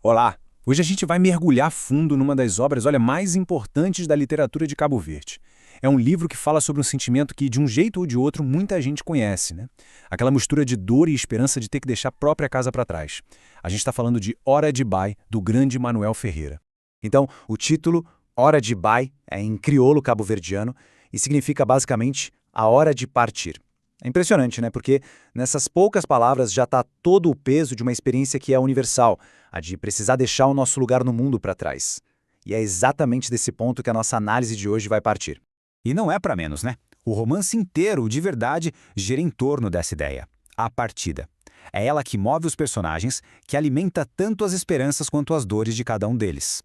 Olá! Hoje a gente vai mergulhar fundo numa das obras, mais importantes da literatura de Cabo Verde. É um livro que fala sobre um sentimento que, de um jeito ou de outro, muita gente conhece, né? Aquela mistura de dor e esperança de ter que deixar a própria casa para trás. A gente está falando de Hora de Bai, do grande Manuel Ferreira. Então, o título, Hora de Bai, é em crioulo cabo-verdiano e significa basicamente a hora de partir. É impressionante, né? Porque nessas poucas palavras já está todo o peso de uma experiência que é universal, a de precisar deixar o nosso lugar no mundo para trás. E é exatamente desse ponto que a nossa análise de hoje vai partir. E não é para menos, né? O romance inteiro, de verdade, gira em torno dessa ideia, a partida. É ela que move os personagens, que alimenta tanto as esperanças quanto as dores de cada um deles.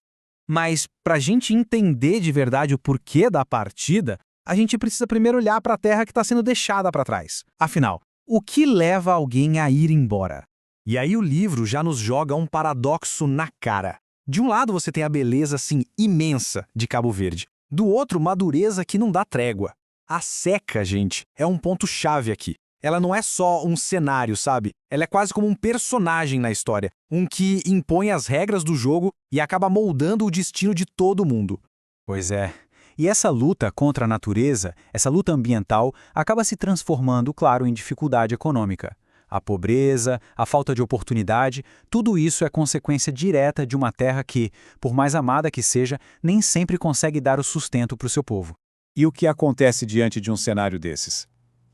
Mas, para a gente entender de verdade o porquê da partida, a gente precisa primeiro olhar para a terra que está sendo deixada para trás. Afinal, o que leva alguém a ir embora? E aí o livro já nos joga um paradoxo na cara. De um lado você tem a beleza, assim, imensa de Cabo Verde. Do outro, uma dureza que não dá trégua. A seca, gente, é um ponto-chave aqui. Ela não é só um cenário, sabe? Ela é quase como um personagem na história. Um que impõe as regras do jogo e acaba moldando o destino de todo mundo. Pois é. E essa luta contra a natureza, essa luta ambiental, acaba se transformando, claro, em dificuldade econômica. A pobreza, a falta de oportunidade, tudo isso é consequência direta de uma terra que, por mais amada que seja, nem sempre consegue dar o sustento para o seu povo. E o que acontece diante de um cenário desses?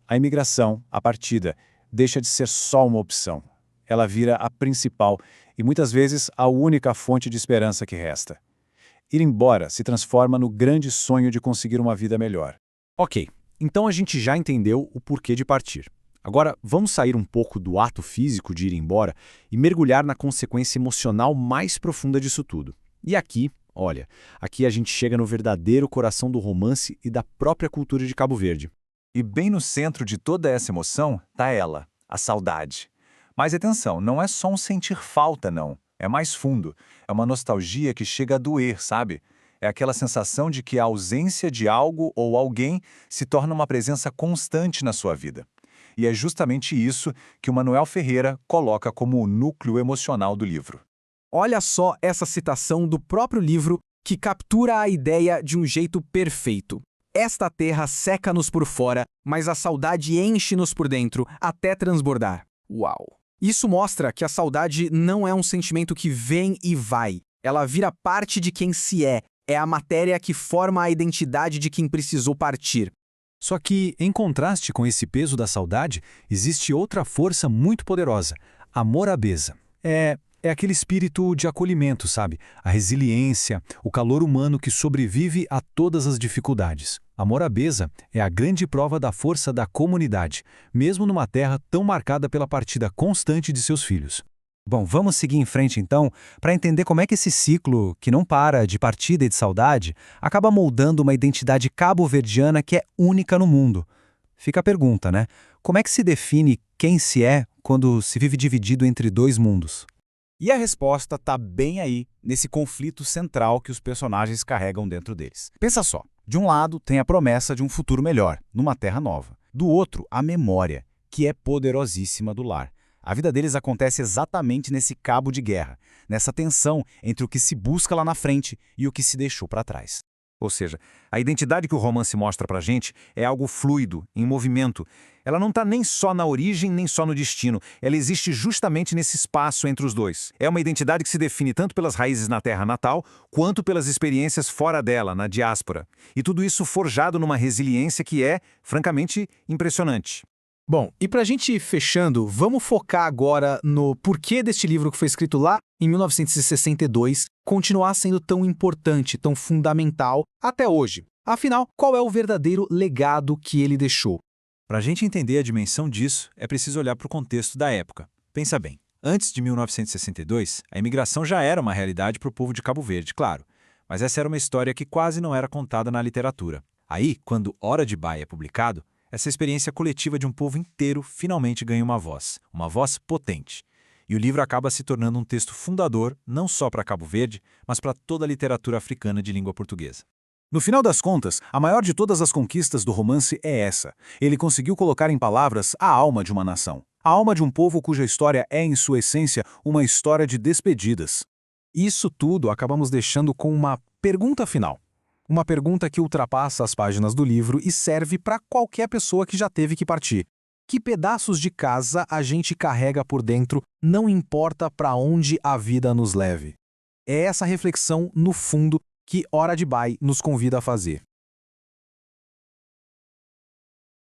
A imigração, a partida, deixa de ser só uma opção. Ela vira a principal e muitas vezes a única fonte de esperança que resta. Ir embora se transforma no grande sonho de conseguir uma vida melhor. Ok, então a gente já entendeu o porquê de partir. Agora, vamos sair um pouco do ato físico de ir embora e mergulhar na consequência emocional mais profunda disso tudo. E aqui, olha, aqui a gente chega no verdadeiro coração do romance e da própria cultura de Cabo Verde. E bem no centro de toda essa emoção está ela, a saudade. Mas atenção, não é só um sentir falta, não. É mais fundo. É uma nostalgia que chega a doer, sabe? É aquela sensação de que a ausência de algo ou alguém se torna uma presença constante na sua vida. E é justamente isso que o Manuel Ferreira coloca como o núcleo emocional do livro. Olha só essa citação do próprio livro que captura a ideia de um jeito perfeito. Esta terra seca-nos por fora, mas a saudade enche-nos por dentro, até transbordar. Uau! Isso mostra que a saudade não é um sentimento que vem e vai. Ela vira parte de quem se é. É a matéria que forma a identidade de quem precisou partir. Só que, em contraste com esse peso da saudade, existe outra força muito poderosa, a morabeza. É aquele espírito de acolhimento, sabe? A resiliência, o calor humano que sobrevive a todas as dificuldades. A morabeza é a grande prova da força da comunidade, mesmo numa terra tão marcada pela partida constante de seus filhos. Bom, vamos seguir em frente então, para entender como é que esse ciclo, que não para de partida e de saudade, acaba moldando uma identidade cabo-verdiana que é única no mundo. Fica a pergunta, né? Como é que se define quem se é quando se vive dividido entre dois mundos? E a resposta está bem aí, nesse conflito central que os personagens carregam dentro deles. Pensa só, de um lado tem a promessa de um futuro melhor, numa terra nova. Do outro, a memória, que é poderosíssima do lar. A vida deles acontece exatamente nesse cabo de guerra, nessa tensão entre o que se busca lá na frente e o que se deixou para trás. Ou seja, a identidade que o romance mostra pra gente é algo fluido, em movimento. Ela não está nem só na origem, nem só no destino. Ela existe justamente nesse espaço entre os dois. É uma identidade que se define tanto pelas raízes na terra natal, quanto pelas experiências fora dela, na diáspora. E tudo isso forjado numa resiliência que é, francamente, impressionante. Bom, e pra gente ir fechando, vamos focar agora no porquê deste livro que foi escrito lá em 1962 continuar sendo tão importante, tão fundamental até hoje. Afinal, qual é o verdadeiro legado que ele deixou? Para a gente entender a dimensão disso, é preciso olhar para o contexto da época. Pensa bem, antes de 1962, a imigração já era uma realidade para o povo de Cabo Verde, claro. Mas essa era uma história que quase não era contada na literatura. Aí, quando Hora de Bai é publicado, essa experiência coletiva de um povo inteiro finalmente ganha uma voz potente. E o livro acaba se tornando um texto fundador não só para Cabo Verde, mas para toda a literatura africana de língua portuguesa. No final das contas, a maior de todas as conquistas do romance é essa. Ele conseguiu colocar em palavras a alma de uma nação. A alma de um povo cuja história é, em sua essência, uma história de despedidas. Isso tudo acabamos deixando com uma pergunta final. Uma pergunta que ultrapassa as páginas do livro e serve para qualquer pessoa que já teve que partir. Que pedaços de casa a gente carrega por dentro, não importa para onde a vida nos leve? É essa reflexão, no fundo, que Hora de Bai nos convida a fazer.